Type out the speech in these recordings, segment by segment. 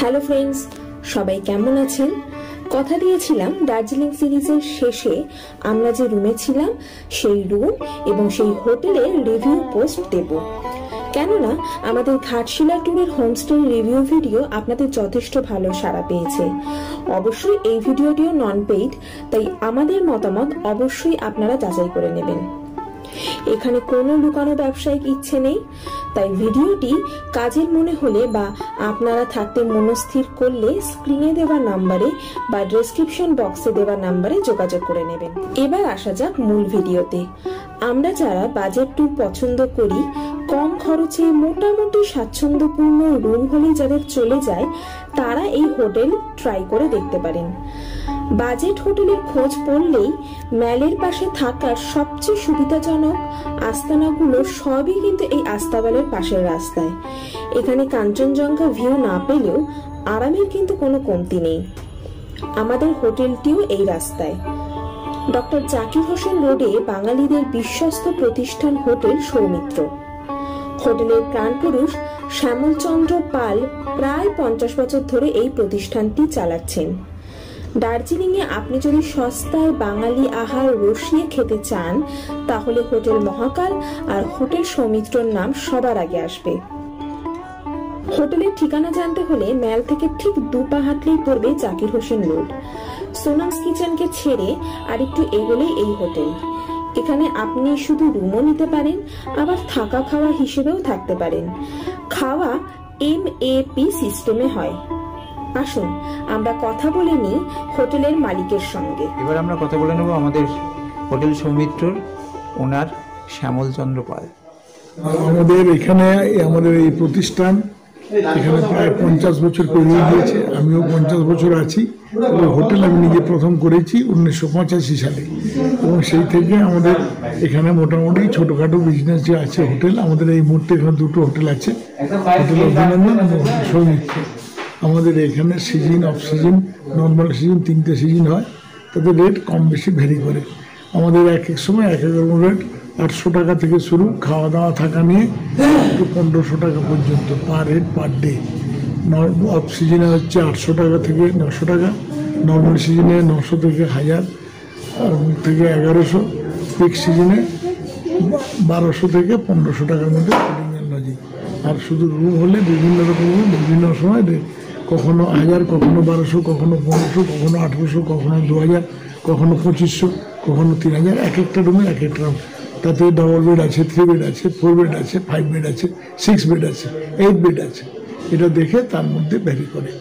Hello friends, সবাই কেমন আছেন? কথা দিয়েছিলাম দার্জিলিং সিরিজের শেষে আমরা যে রুমে ছিলাম সেই রুম এবং সেই হোটেলের রিভিউ পোস্ট দেব। কেননা আমাদের ঘাটশিলা ট্যুরের হোমস্টে রিভিউ ভিডিও আপনাদের যথেষ্ট ভালো সাড়া পেয়েছে। অবশ্যই এই ভিডিওটিও নন পেইড, তাই আমাদের মতামত অবশ্যই আপনারা যাচাই করে নেবেন। এখানে কোনো লুকানো ব্যবসায়িক ইচ্ছে নেই, তাই ভিডিওটি কাজের মনে হলে বা আপনারা থাকতে মনস্থির করলে স্ক্রিনে দেওয়া নাম্বারে বা ডেসক্রিপশন বক্সে দেওয়া নাম্বারে যোগাযোগ করে নেবেন। এবার আসা যাক মূল ভিডিওতে। আমরা যারা বাজেট ট্যুর পছন্দ করি, কম খরচে মোটামুটি স্বাচ্ছন্দ্যপূর্ণ রুম হলেই যাদের চলে যায়, তারা এই হোটেল ট্রাই করে দেখতে পারেন। বাজেট হোটেলের খোঁজ পড়লেই ম্যালের পাশে থাকার সবচেয়ে সুবিধাজনক আস্তানাগুলো সবই কিন্তু এই আস্তাবলের পাশের রাস্তায়। এখানে কাঞ্চনজঙ্ঘা ভিউ না পেলেও আরামের কিন্তু কোনো কমতি নেই। আমাদের হোটেলটিও এই রাস্তায়। ডক্টর জাকির হোসেন রোডে বাঙালিদের বিশ্বস্ত প্রতিষ্ঠান হোটেল সৌমিত্র। হোটেলের প্রাণপুরুষ শ্যামলচন্দ্র পাল প্রায় 50 বছর ধরে এই প্রতিষ্ঠানটি চালাচ্ছেন। দার্জিলিং এ আপনি যদি সস্তায় বাঙালি আহার রসিয়ে খেতে চান, তাহলে হোটেল মহাকাল আর হোটেল সৌমিত্রর নাম সবার আগে আসবে। হোটেলের ঠিকানা জানতে হলে ম্যাল থেকে ঠিক 2 পা হাঁটলেই পড়বে জাকির হোসেন রোড। সোনামস কিচেনকে ছেড়ে আর একটু এগোলেই এই হোটেল। এখানে আপনি শুধু রুমও নিতে পারেন, আবার থাকা খাওয়া হিসেবেও থাকতে পারেন। খাওয়া MAP সিস্টেমে হয়। আসুন আমরা কথা বলে নিই হোটেলের মালিকের সঙ্গে। এবার আমরা কথা বলে নেব আমাদের হোটেল সৌমিত্রর ওনার শ্যামলচন্দ্র পাল। আমাদের এখানে আমাদের এই প্রতিষ্ঠান এখানে প্রায় 50 বছর পেরিয়ে গিয়েছে। আমিও 50 বছর আছি। তবে হোটেল আমি নিজে প্রথম করেছি 1985 সালে, এবং সেই থেকে আমাদের এখানে মোটামুটি ছোটোখাটো বিজনেস যে আছে হোটেল, আমাদের এই মুহূর্তে এখানে 2টো হোটেল আছে, হোটেল অভিনন্দন এবং সৌমিত্র। আমাদের এখানে season, off season, normal season 3টে সিজন হয়। তাদের রেট কম বেশি ভ্যারি করে। আমাদের এক এক সময় এক এক রকম রেট। 800 টাকা থেকে শুরু, খাওয়া দাওয়া থাকা নিয়ে 1500 টাকা পর্যন্ত per head per day. Of সিজনে হচ্ছে 800 টাকা থেকে 900 টাকা, নর্মাল সিজনে 900 থেকে 1000 থেকে 1100, পিক সিজনে 1200 থেকে 1500 টাকার মধ্যে ফুডিং এন্ড লজিং। আর শুধু রুম হলে বিভিন্ন রকম রুম বিভিন্ন সময় কখনো 1000, কখনো 1200, কখনো 1500, কখনো 1800, কখনো 2000, কখনো 2500, কখনো 3000। এক একটা রুমে এক একটা রুম। তাতে ডবল বেড আছে, 3 বেড আছে, 4 বেড আছে, 5 বেড আছে, 6 বেড আছে, 8 বেড আছে। এটা দেখে তার মধ্যে ভ্যারি করে।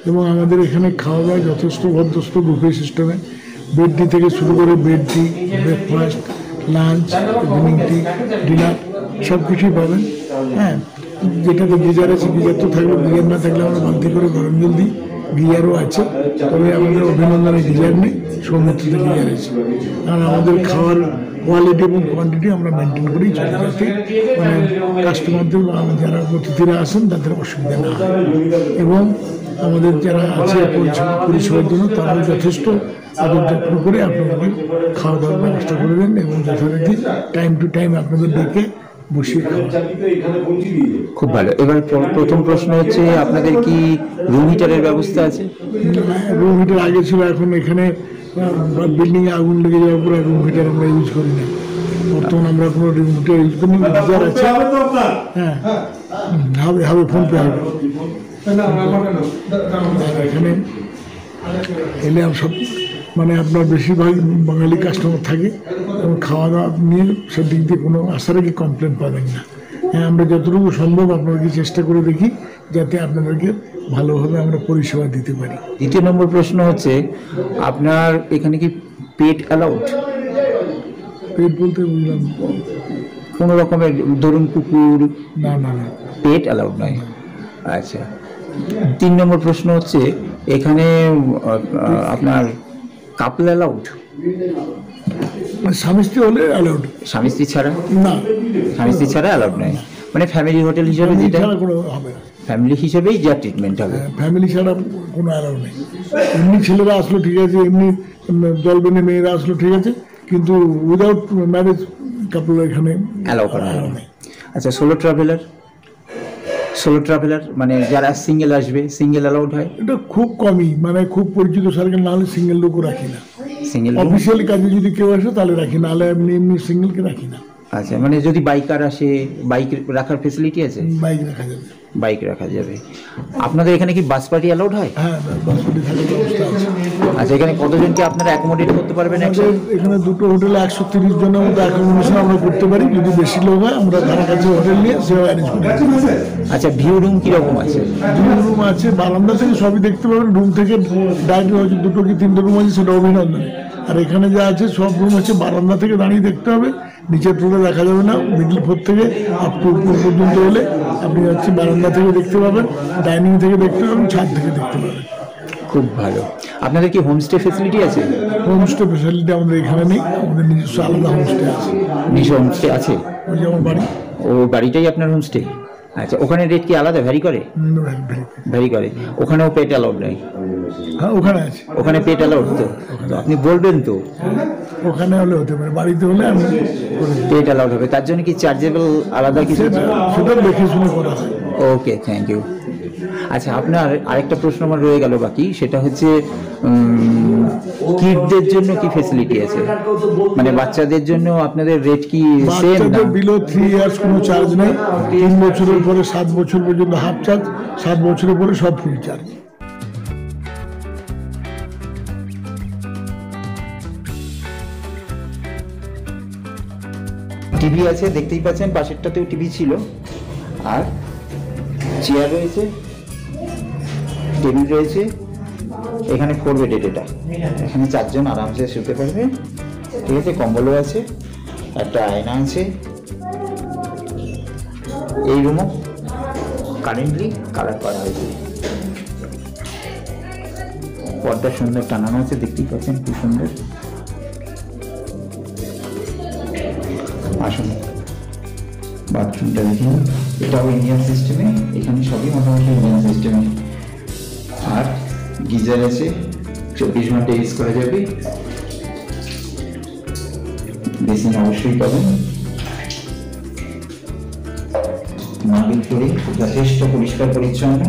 এবং আমাদের এখানে খাওয়া দাওয়া যথেষ্ট ভদ্রস্থ বুফে সিস্টেমে। বেড টি থেকে শুরু করে বেড টি, breakfast, lunch, evening tea, dinner সব কিছুই পাবেন। হ্যাঁ, যেটাতে গিজার আছে, গিজার তো থাকলে, গিজার না থাকলে আমরা বালতি করে গরম জল দিই। গিজারও আছে, তবে আমাদের অভিনন্দনে গিজার নেই, সৌমিত্রতে গিজার আছে। আর আমাদের খাওয়ার কোয়ালিটি এবং কোয়ান্টিটি আমরা মেনটেন করেই চলি, যাতে মানে কাস্টমারদের যারা অতিথিরা আসেন তাদের অসুবিধা না হয়। এবং আমাদের যারা আছে পরিষেবার জন্য তারাও যথেষ্ট আদর যত্ন করে আপনাদেরকে খাওয়া দাওয়ার ব্যবস্থা করে দেন এবং যথারীতি টাইম টু টাইম আপনাদের ডেকে বসিয়ে খাওয়া। খুব ভালো। এবার প্রথম প্রশ্ন হচ্ছে, আপনাদের কি রুম হিটারের ব্যবস্থা আছে? রুম হিটার আগে ছিল, এখন এখানে বিল্ডিংয়ে আগুন লেগে যাওয়ার পরে রুম হিটার আমরা ইউজ করি না। বর্তমানে আমরা কোনো রুম হিটার ইউজ করি না। গিজার আছে, হ্যাঁ, হবে ফোন পে হবে। এখানে এলে সব মানে আপনার বেশিরভাগ বাঙালি কাস্টমার থাকে এবং খাওয়া দাওয়া নিয়ে সেদিক দিয়ে কোনো আসার আগে কমপ্লেন পাবেন না। হ্যাঁ, আমরা যতটুকু সম্ভব আপনাদেরকে চেষ্টা করে দেখি যাতে আপনাদেরকে ভালোভাবে আমরা পরিষেবা দিতে পারি। 2 নম্বর প্রশ্ন হচ্ছে, আপনার এখানে কি পেট অ্যালাউড? পেট বলতে বুঝলাম কোনো রকমের, ধরুন কুকুর? না না না, পেট অ্যালাউড নয়। আচ্ছা। 3 নম্বর প্রশ্ন হচ্ছে, এখানে আপনার কাপল অ্যালাউড? স্বামী স্ত্রী হলে অ্যালাউড। স্বামী স্ত্রী ছাড়া না, স্বামী স্ত্রী ছাড়া অ্যালাউড নয়। মানে ফ্যামিলি হোটেল হিসাবে যেটা হবে, ফ্যামিলি হিসেবেই যা ট্রিটমেন্ট হবে, ফ্যামিলি ছাড়া কোনো অ্যালাউড নেই। এমনি ছেলেরা আসলো ঠিক আছে, এমনি জলবেনে মেয়েরা আসলো ঠিক আছে, কিন্তু উইদাউট ম্যারেজ কাপল এখানে অ্যালাউ করা নেই। আচ্ছা, সোলো ট্রাভেলার? সোলো ট্রাভেলার মানে যারা সিঙ্গেল আসবে, সিঙ্গেল অ্যালাউড হয়? এটা খুব কমই, মানে খুব পরিচিত সার্কেল না হলে সিঙ্গেল লোকও রাখি না। সিঙ্গেল অফিসিয়ালি কাজে যদি কেউ আসে তাহলে রাখি, নাহলে এমনি এমনি সিঙ্গেলকে রাখি না। আচ্ছা, মানে যদি বাইকার আসে, বাইক রাখার ফেসিলিটি আছে? বাইক রাখা যাবে। বাইক রাখা যাবে। আপনাদের এখানে কি বাস পার্টি অ্যালাউড হয়? হ্যাঁ, বাস পার্টি থাকার ব্যবস্থা আছে। আচ্ছা, এখানে কতজনকে আপনারা অ্যাকোমোডেট করতে পারবেন? আমাদের এখানে দুটো হোটেলে 130 জনের মতো অ্যাকোমোডেশন আমরা করতে পারি। যদি বেশি লোক হয় আমরা কাছাকাছি হোটেল নিয়ে সেও অ্যারেঞ্জ করি। আচ্ছা, ভিউ রুম কিরকম আছে? ভিউ রুম আছে, বারান্দা থেকে সবই দেখতে পাবেন। রুম থেকে ডাইরেক্ট হয়তো 2 কি 3টে রুম আছে, সেটা অভিনন্দনে। আর এখানে যা আছে সব রুম আছে বারান্দা থেকে দাঁড়িয়ে দেখতে হবে, নিচের ফ্লোরে দেখা যাবে না। মিডল ফ্লোর থেকে আপ টু উপর পর্যন্ত হলে আপনি হচ্ছে বারান্দা থেকে দেখতে পাবেন, ডাইনিং থেকে দেখতে পাবেন, ছাদ থেকে দেখতে পাবেন। খুব ভালো। আপনাদের কি হোমস্টে ফেসিলিটি আছে? হোমস্টে ফেসিলিটি আমাদের এখানে নেই, আমাদের নিজস্ব আলাদা হোমস্টে আছে। নিজস্ব হোমস্টে আছে? ওই যেমন বাড়ি, ও বাড়িটাই আপনার হোমস্টে? আচ্ছা, ওখানে রেট কি আলাদা ভ্যারি করে? ভ্যারি করে। ওখানেও পেট অ্যালাউড নেই? হ্যাঁ, ওখানে আছে। ওখানে পেট অ্যালাউড তো? আপনি বলবেন তো? ওখানে হলে হতে পারে, বাড়িতে হলে আমি পেট অ্যালাউড হবে। তার জন্য কি চার্জেবল আলাদা কিছু? সেটা দেখে শুনে করা হয়। ওকে, থ্যাংক ইউ। আচ্ছা, আপনার আরেকটা প্রশ্ন আমার রয়ে গেল বাকি, সেটা হচ্ছে কিডদের জন্য কি ফেসিলিটি আছে? মানে বাচ্চাদের জন্য আপনাদের রেট কি সেম? বাচ্চাদের বিলো 3 ইয়ার্স কোনো চার্জ নেই। 3 বছরের পরে 7 বছর পর্যন্ত হাফ চার্জ, 7 বছরের পরে সব ফুল চার্জ। টিভি আছে, দেখতেই পাচ্ছেন, পাশেরটাতেও টিভি ছিল। আর চেয়ার রয়েছে, টেবিল রয়েছে। এখানে 4 বেডেড, এটা এখানে 4 জন আরামসে শুতে পারবে। ঠিক আছে, কম্বলও আছে, একটা আয়না আছে। এই রুমও কারেন্টলি কালার করা হয়েছে, পর্দা সুন্দর টানানো আছে, দেখতেই পাচ্ছেন খুব সুন্দর। আসুন বাথরুমটা দেখুন, এটাও ইন্ডিয়ান সিস্টেমে। এখানে সবই মোটামুটি ইন্ডিয়ান সিস্টেমে। আর গিজার আছে, 24 ঘন্টা ইউজ করা যাবে। বেসিন অবশ্যই পাবেন। মার্বেল ফ্লোরিং যথেষ্ট পরিষ্কার পরিচ্ছন্ন।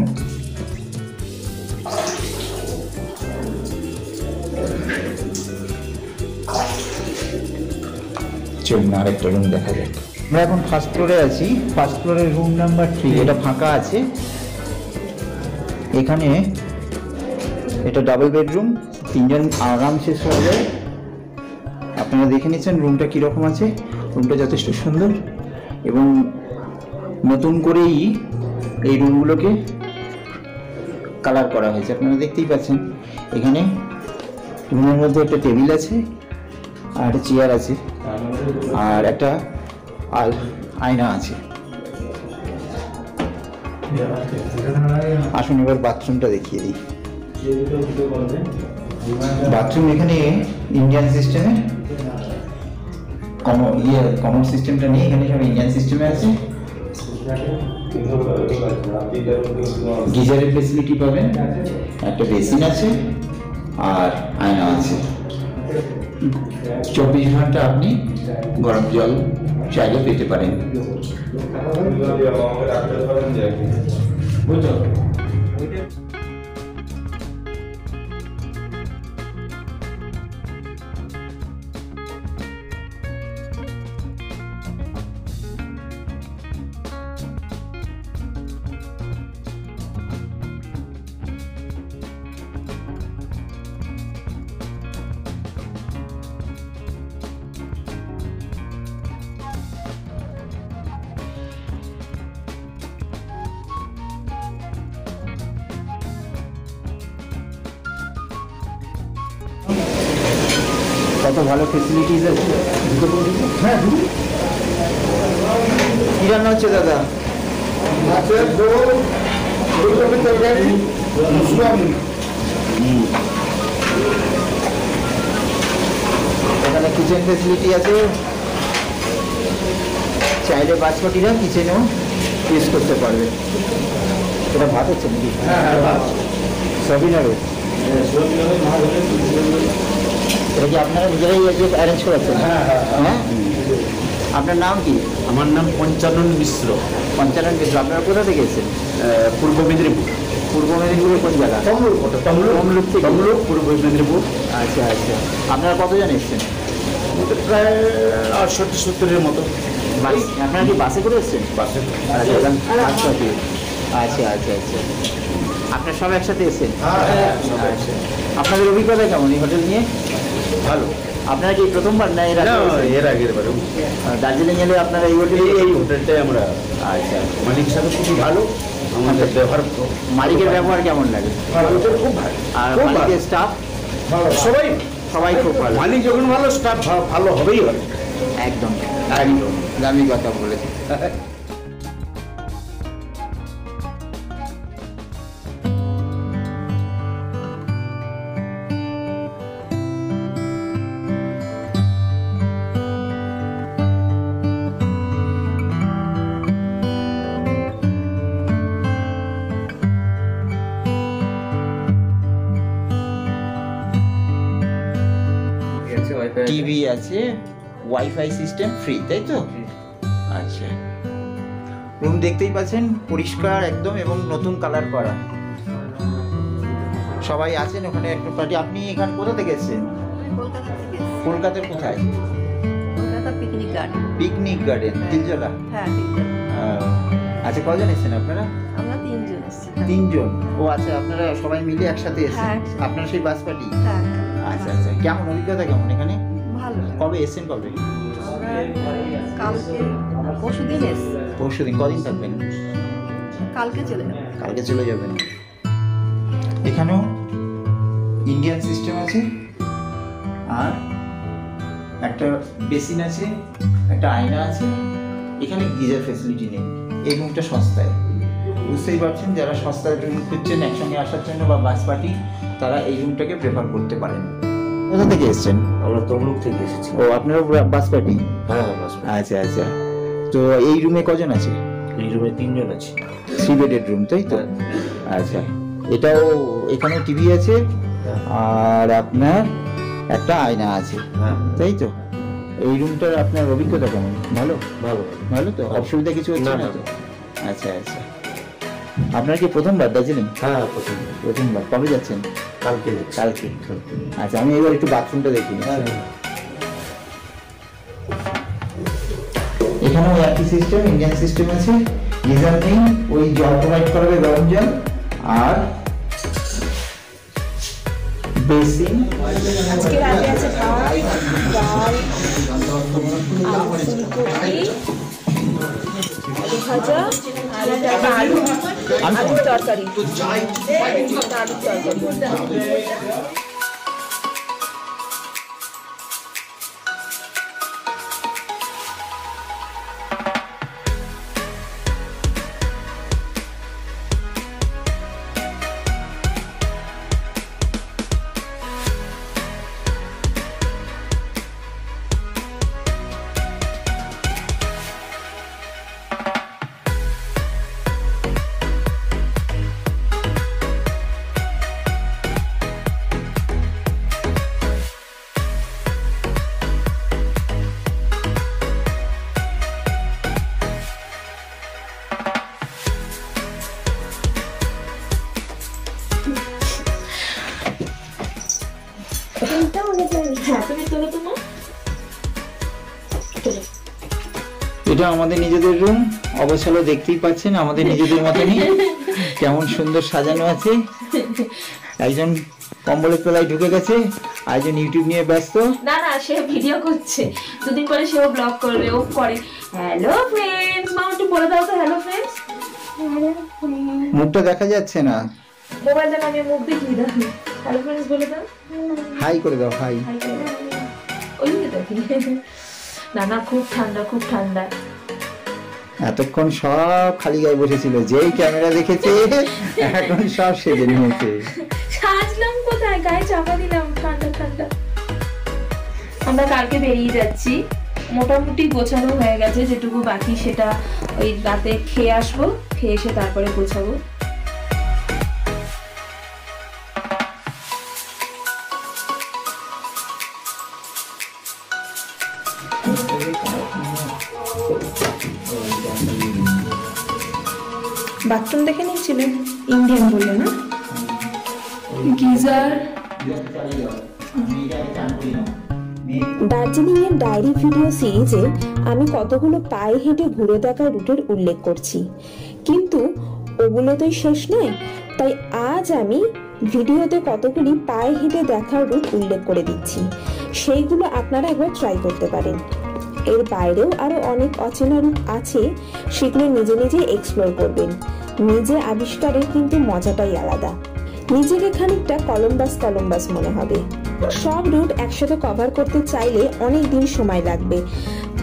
চলুন আরেকটা রুম দেখা যাক। আমরা এখন ফার্স্ট ফ্লোরে আছি। ফার্স্ট ফ্লোরের রুম নাম্বার 3, এটা ফাঁকা আছে। এখানে এটা ডাবল বেডরুম, 3 জন আরামসে শোয়া যায়। আপনারা দেখে নিচ্ছেন রুমটা কীরকম আছে। রুমটা যথেষ্ট সুন্দর এবং নতুন করেই এই রুমগুলোকে কালার করা হয়েছে, আপনারা দেখতেই পাচ্ছেন। এখানে রুমের মধ্যে একটা টেবিল আছে, আর একটা চেয়ার আছে, আর একটা আয়না আছে। আসুন এবার বাথরুমটা দেখিয়ে দিই। বাথরুম এখানে ইন্ডিয়ান সিস্টেমে, কমন সিস্টেমটা নেই, এখানে সব ইন্ডিয়ান সিস্টেমে আছে। গিজারের ফেসিলিটি পাবেন, একটা বেসিন আছে, আর আয়না আছে। 24 ঘন্টা আপনি গরম জল চাইলে পেতে পারেন। কত ভালো ফেসিলিটিস আছে। হ্যাঁ, কি রান্না হচ্ছে দাদা? এখানে কিচেন ফেসিলিটি আছে, চাইলে বাচ্চাটিরা কিচেনেও ইউজ করতে পারবে। এটা ভাত হচ্ছে নাকি? সবই না রয়েছে। এটা কি আপনারা নিজেরাই অ্যারেঞ্জ করেছেন? হ্যাঁ। আপনার নাম কি? আমার নাম পঞ্চানন মিশ্র। পঞ্চানন মিশ্র। আপনারা কোথা থেকে এসেছেন? পূর্ব মেদিনীপুর। পূর্ব মেদিনীপুরের কোন জায়গা? তমলুক পূর্ব মেদিনীপুর। আচ্ছা আচ্ছা। আপনারা কতজন এসেছেন? আমাদের প্রায় 68-70-এর মতো। আপনারা কি বাসে করে এসেছেন? বাসে। আচ্ছা আচ্ছা আচ্ছা আচ্ছা। আপনারা সব একসাথে এসেছেন? আচ্ছা। আপনাদের অভিজ্ঞতা কেমন এই হোটেল নিয়ে? ভালো। আপনারা কি প্রথমবার না এর আগে? এর আগের বারে দার্জিলিং এলে আপনারা এই হোটেলে? এই হোটেলটাই আমরা। আচ্ছা। মালিক সাহেব খুবই ভালো, আমাদের ব্যবহার। মালিকের ব্যবহার কেমন লাগে? খুব ভালো। আর মালিকের স্টাফ? সবাই সবাই খুব ভালো। মালিক যখন ভালো, স্টাফ ভালো হবেই হবে। একদম একদম দামি কথা বলেছে। টিভি আছে, ওয়াইফাই সিস্টেম ফ্রি, তাই তো? আচ্ছা। রুম দেখতেই পাচ্ছেন পরিষ্কার একদম এবং নতুন কালার করা। সবাই আছেন ওখানে একটা পার্টি। আপনি এখানে কোথা থেকে এসেছেন? কলকাতার কোথায়? Picnic garden, Tiljala. আচ্ছা, কজন এসেছেন আপনারা? আমরা 3 জন এসেছি। 3 জন? ও আচ্ছা, আপনারা সবাই মিলে একসাথে এসেছেন? আপনারা সেই বাস পার্টি? আচ্ছা আচ্ছা। কেমন অভিজ্ঞতা কেমন এখানে? ভালো। কবে এসেছেন? কবে? কালকে, পরশুদিন এসেছি। পরশুদিন। কদিন থাকবেন? কালকে চলে যাব। কালকে চলে যাবেন। এখানেও ইন্ডিয়ান সিস্টেম আছে, আর একটা বেসিন আছে, একটা আয়না আছে। এখানে গিজার ফ্যাসিলিটি নেই। এই রুমটা সস্তায়, বুঝতেই পারছেন। যারা সস্তায় রুম খুঁজছেন একসঙ্গে আসার জন্য বা বাস পার্টি, তারা এই রুমটাকে প্রেফার করতে পারেন। কোথা থেকে এসেছেন? আমরা তমলুক থেকে এসেছি। ও, আপনারা বাস পার্টি? হ্যাঁ, বাস। আচ্ছা আচ্ছা। তো এই রুমে কজন আছে? এই রুমে 3 জন আছি। 3 বেডের রুম, তাই তো? আচ্ছা। এটাও, এখানেও টিভি আছে, আর আপনার একটা আয়না আছে, তাই তো? এই রুমটার আপনার অভিজ্ঞতা কেমন? ভালো? ভালো। ভালো তো? অসুবিধা কিছু হচ্ছে না তো? আচ্ছা আচ্ছা। আপনার কি প্রথমবার দার্জিলিং? হ্যাঁ, প্রথমবার। কবে যাচ্ছেন? কালকে। কালকে। আচ্ছা, আমি এবার একটু বাথরুমটা দেখি। এখানেও একই সিস্টেম, ইন্ডিয়ান সিস্টেম আছে। গিজার নেই, ওই জল প্রোভাইড করবে, গরম জল, আর বেসিন। আজকে রাতে আছে ভাত, ডাল, আলু ফুলকপি, আলু ভাজা, আর একটা আলুর তরকারি। আলুর তরকারি। এটা আমাদের নিজেদের রুম। অবশ্য দেখতেই পাচ্ছেন আমাদের নিজেদের মতনই কেমন সুন্দর সাজানো আছে। একজন কম্বলের তলায় ঢুকে গেছে, আরেকজন ইউটিউব নিয়ে ব্যস্ত। না না, সে ভিডিও করছে, দুদিন পরে সেও ব্লগ করবে। ও পরে হ্যালো ফ্রেন্ডস, মা একটু বলে দাও তো হ্যালো ফ্রেন্ডস। মুখটা দেখা যাচ্ছে না, মোবাইলটা নামিয়ে মুখ দেখিয়ে দাও। হ্যালো ফ্রেন্ডস বলে দাও, হাই করে দাও, হাই। ওই দেখি। না না, খুব ঠান্ডা, খুব ঠান্ডা। এতক্ষণ সব খালি গায়ে বসেছিল, যেই ক্যামেরা দেখেছে এখন সব সেজে নিয়েছে। সাজলাম কোথায়, গায়ে চাপা দিলাম, ঠান্ডা ঠান্ডা। আমরা কালকে বেরিয়ে যাচ্ছি, মোটামুটি গোছানো হয়ে গেছে। যেটুকু বাকি সেটা ওই রাতে খেয়ে আসবো, খেয়ে এসে তারপরে গোছাবো। বাথরুম দেখে নিয়েছিলেন, ইন্ডিয়ান বলে না, গিজার। দার্জিলিং এর ডায়েরি ভিডিও সিরিজে আমি কতগুলো পায়ে হেঁটে ঘুরে দেখা রুটের উল্লেখ করছি, কিন্তু ওগুলো তো শেষ নয়, তাই আজ আমি ভিডিওতে কতগুলি পায়ে হেঁটে দেখার রুট উল্লেখ করে দিচ্ছি, সেইগুলো আপনারা একবার ট্রাই করতে পারেন। এর বাইরেও আরো অনেক অচেনা রুট আছে, সেগুলো নিজে নিজে এক্সপ্লোর করবেন। নিজে আবিষ্কারের কিন্তু মজাটাই আলাদা, নিজেকে খানিকটা কলম্বাস মনে হবে। সব রুট একসাথে কভার করতে চাইলে অনেক দিন সময় লাগবে,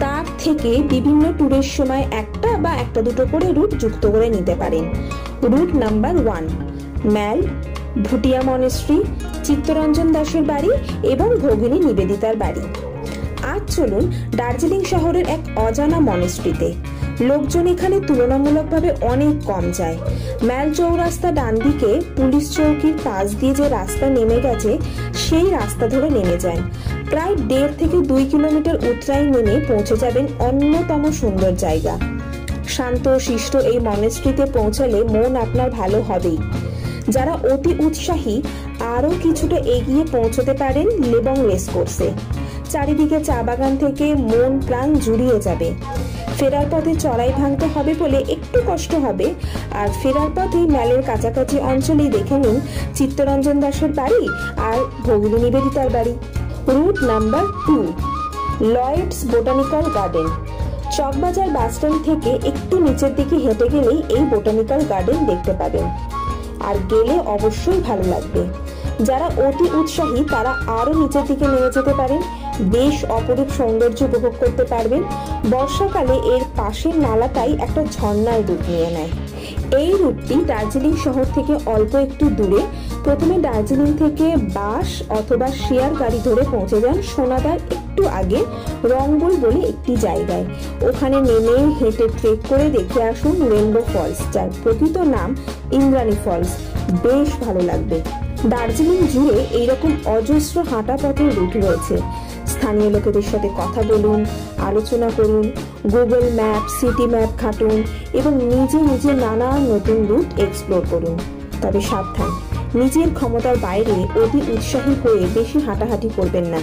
তার থেকে বিভিন্ন ট্যুরের সময় একটা বা একটা দুটো করে রুট যুক্ত করে নিতে পারেন। রুট নাম্বার 1, ম্যাল, ভুটিয়া মনেস্ট্রি, চিত্তরঞ্জন দাসের বাড়ি এবং ভগিনী নিবেদিতার বাড়ি। আজ চলুন দার্জিলিং শহরের এক অজানা মনেস্ট্রিতে। লোকজন এখানে তুলনামূলকভাবে অনেক কম যায়। ম্যাল চৌরাস্তা ডান দিকে পুলিশ চৌকির পাশ দিয়ে যে রাস্তা নেমে গেছে, সেই রাস্তা ধরে নেমে যান। প্রায় 1.5 থেকে 2 কিলোমিটার উতরাই নেমে পৌঁছে যাবেন অন্যতম সুন্দর জায়গা। শান্ত শিষ্ট এই মনেস্ট্রিতে পৌঁছালে মন আপনার ভালো হবেই। যারা অতি উৎসাহী আরো কিছুটা এগিয়ে পৌঁছতে পারেন লেবং রেস কোর্সে। চারিদিকে চা বাগান থেকে মন প্রাণ জুড়িয়ে যাবে। ফেরার পথে চড়াই ভাঙতে হবে বলে একটু কষ্ট হবে, আর ফেরার পথে ম্যালের কাছাকাছি অঞ্চলেই দেখে নিন চিত্তরঞ্জন দাসের বাড়ি আর ভগিনী নিবেদিতার বাড়ি। Route number 2, Lloyd's Botanical Garden. Chowkbazar bus stand থেকে একটু নিচের দিকে হেঁটে গেলেই এই বোটানিক্যাল গার্ডেন দেখতে পাবেন, আর গেলে অবশ্যই ভালো লাগবে। যারা অতি উৎসাহী তারা আরো নিচের দিকে নেমে যেতে পারেন, বেশ অপরূপ সৌন্দর্য উপভোগ করতে পারবেন। বর্ষাকালে এর পাশের নালাটাই একটা ঝর্ণার রূপ নিয়ে নেয়। এই রুটটি দার্জিলিং শহর থেকে অল্প একটু দূরে। প্রথমে দার্জিলিং থেকে বাস অথবা শেয়ার গাড়ি ধরে পৌঁছে যান সোনাদার একটু আগে রংবুল বলে একটি জায়গায়। ওখানে নেমে হেঁটে ট্রেক করে দেখে আসুন রেইনবো ফলস, যার প্রকৃত নাম ইন্দ্রাণী ফলস। বেশ ভালো লাগবে। দার্জিলিং জুড়ে এইরকম অজস্র হাঁটা পথের রুট রয়েছে। স্থানীয় লোকেদের সাথে কথা বলুন, আলোচনা করুন, গুগল ম্যাপ, সিটি ম্যাপ ঘাঁটুন এবং নিজে নিজে নানা নতুন রুট এক্সপ্লোর করুন। তবে সাবধান, নিজের ক্ষমতার বাইরে অতি উৎসাহী হয়ে বেশি হাঁটাহাঁটি করবেন না।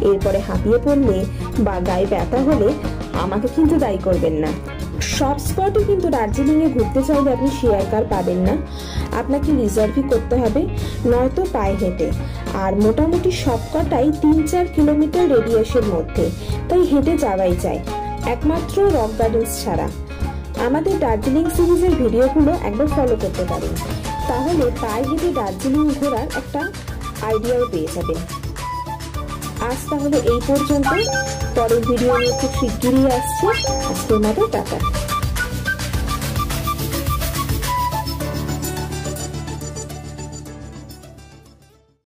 এরপরে হাঁপিয়ে পড়লে বা গায়ে ব্যথা হলে আমাকে কিন্তু দায়ী করবেন না। সব স্পটে কিন্তু দার্জিলিং এ ঘুরতে চাইলে আপনি শেয়ার কার পাবেন না, আপনাকে রিজার্ভই করতে হবে, নয়তো পায়ে হেঁটে। আর মোটামুটি সবকটাই 3-4 কিলোমিটার রেডিয়াসের মধ্যে, তাই হেঁটে যাওয়াই যায়, একমাত্র রক গার্ডেন্স ছাড়া। আমাদের দার্জিলিং সিরিজের ভিডিওগুলো একবার ফলো করতে পারেন, তাহলে পায়ে হেঁটে দার্জিলিং ঘোরার একটা আইডিয়াও পেয়ে যাবেন। আজ তাহলে এই পর্যন্ত, পরের ভিডিও নিয়ে খুব শিগগিরই আসছে। আজকের মতো টাটা।